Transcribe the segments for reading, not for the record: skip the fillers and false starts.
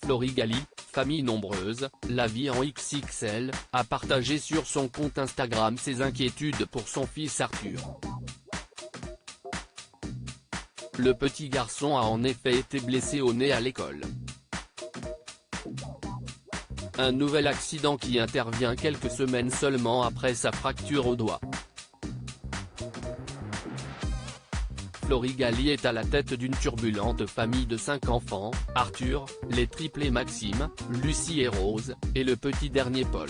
Florigali, famille nombreuse, la vie en XXL, a partagé sur son compte Instagram ses inquiétudes pour son fils Arthur. Le petit garçon a en effet été blessé au nez à l'école. Un nouvel accident qui intervient quelques semaines seulement après sa fracture au doigt. Florigali est à la tête d'une turbulente famille de 5 enfants, Arthur, les triplés Maxime, Lucie et Rose, et le petit dernier Paul.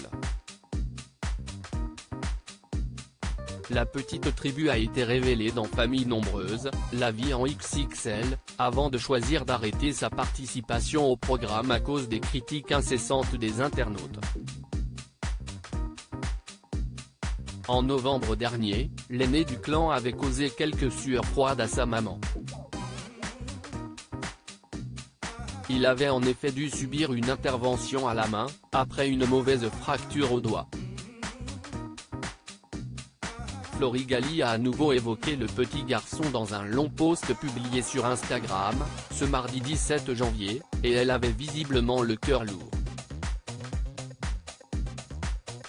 La petite tribu a été révélée dans Famille nombreuse, la vie en XXL, avant de choisir d'arrêter sa participation au programme à cause des critiques incessantes des internautes. En novembre dernier, l'aîné du clan avait causé quelques sueurs froides à sa maman. Il avait en effet dû subir une intervention à la main, après une mauvaise fracture au doigt. Florigali a à nouveau évoqué le petit garçon dans un long post publié sur Instagram, ce mardi 17 janvier, et elle avait visiblement le cœur lourd.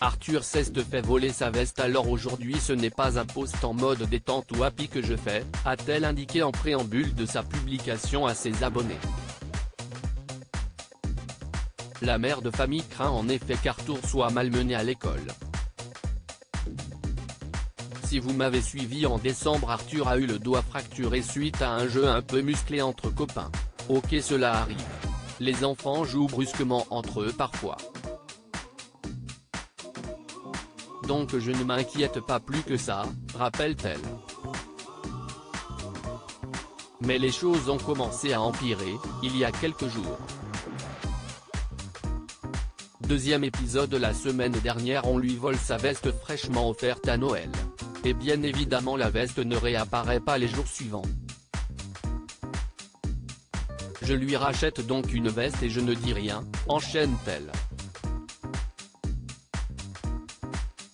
Arthur s'est fait voler sa veste alors aujourd'hui ce n'est pas un post en mode détente ou happy que je fais, a-t-elle indiqué en préambule de sa publication à ses abonnés. La mère de famille craint en effet qu'Arthur soit malmené à l'école. Si vous m'avez suivi en décembre, Arthur a eu le doigt fracturé suite à un jeu un peu musclé entre copains. Ok, cela arrive. Les enfants jouent brusquement entre eux parfois. Donc je ne m'inquiète pas plus que ça, rappelle-t-elle. Mais les choses ont commencé à empirer, il y a quelques jours. Deuxième épisode la semaine dernière, on lui vole sa veste fraîchement offerte à Noël. Et bien évidemment la veste ne réapparaît pas les jours suivants. Je lui rachète donc une veste et je ne dis rien, enchaîne-t-elle.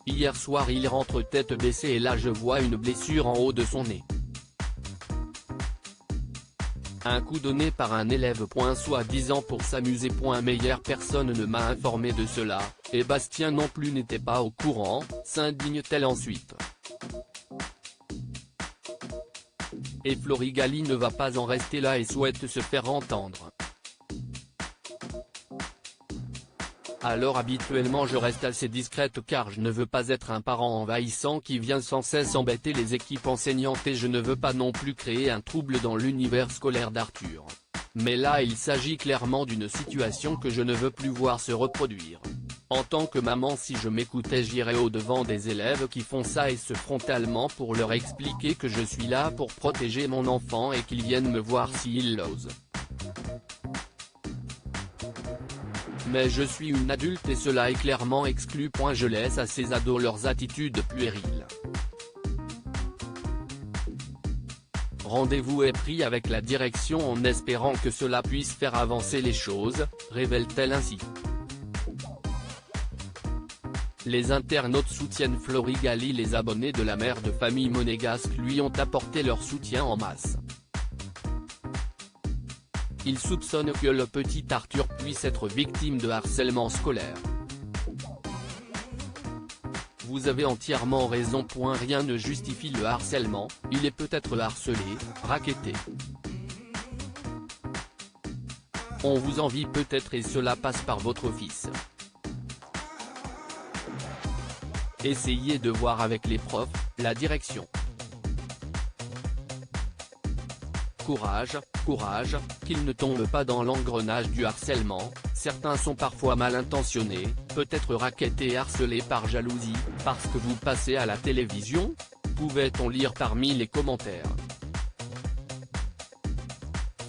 Hier soir il rentre tête baissée et là je vois une blessure en haut de son nez. Un coup donné par un élève. Soi-disant pour s'amuser. Meilleure personne ne m'a informé de cela, et Bastien non plus n'était pas au courant, s'indigne-t-elle ensuite. Et Florigali ne va pas en rester là et souhaite se faire entendre. Alors habituellement je reste assez discrète car je ne veux pas être un parent envahissant qui vient sans cesse embêter les équipes enseignantes et je ne veux pas non plus créer un trouble dans l'univers scolaire d'Arthur. Mais là il s'agit clairement d'une situation que je ne veux plus voir se reproduire. En tant que maman, si je m'écoutais, j'irais au-devant des élèves qui font ça et ce frontalement pour leur expliquer que je suis là pour protéger mon enfant et qu'ils viennent me voir s'ils l'osent. Mais je suis une adulte et cela est clairement exclu. Je laisse à ces ados leurs attitudes puériles. Rendez-vous est pris avec la direction en espérant que cela puisse faire avancer les choses, révèle-t-elle ainsi. Les internautes soutiennent Florigali. Les abonnés de la mère de famille monégasque lui ont apporté leur soutien en masse. Ils soupçonnent que le petit Arthur puisse être victime de harcèlement scolaire. Vous avez entièrement raison. Rien ne justifie le harcèlement, il est peut-être harcelé, racketté. On vous envie peut-être et cela passe par votre fils. Essayez de voir avec les profs, la direction. Courage, courage, qu'ils ne tombent pas dans l'engrenage du harcèlement, certains sont parfois mal intentionnés, peut-être rackettés et harcelés par jalousie, parce que vous passez à la télévision ? Pouvait-on lire parmi les commentaires.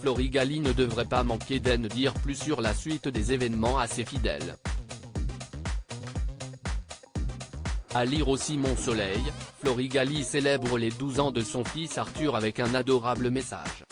Florigali ne devrait pas manquer d'en dire plus sur la suite des événements à ses fidèles. À lire aussi Mon Soleil, Florigali célèbre les 12 ans de son fils Arthur avec un adorable message.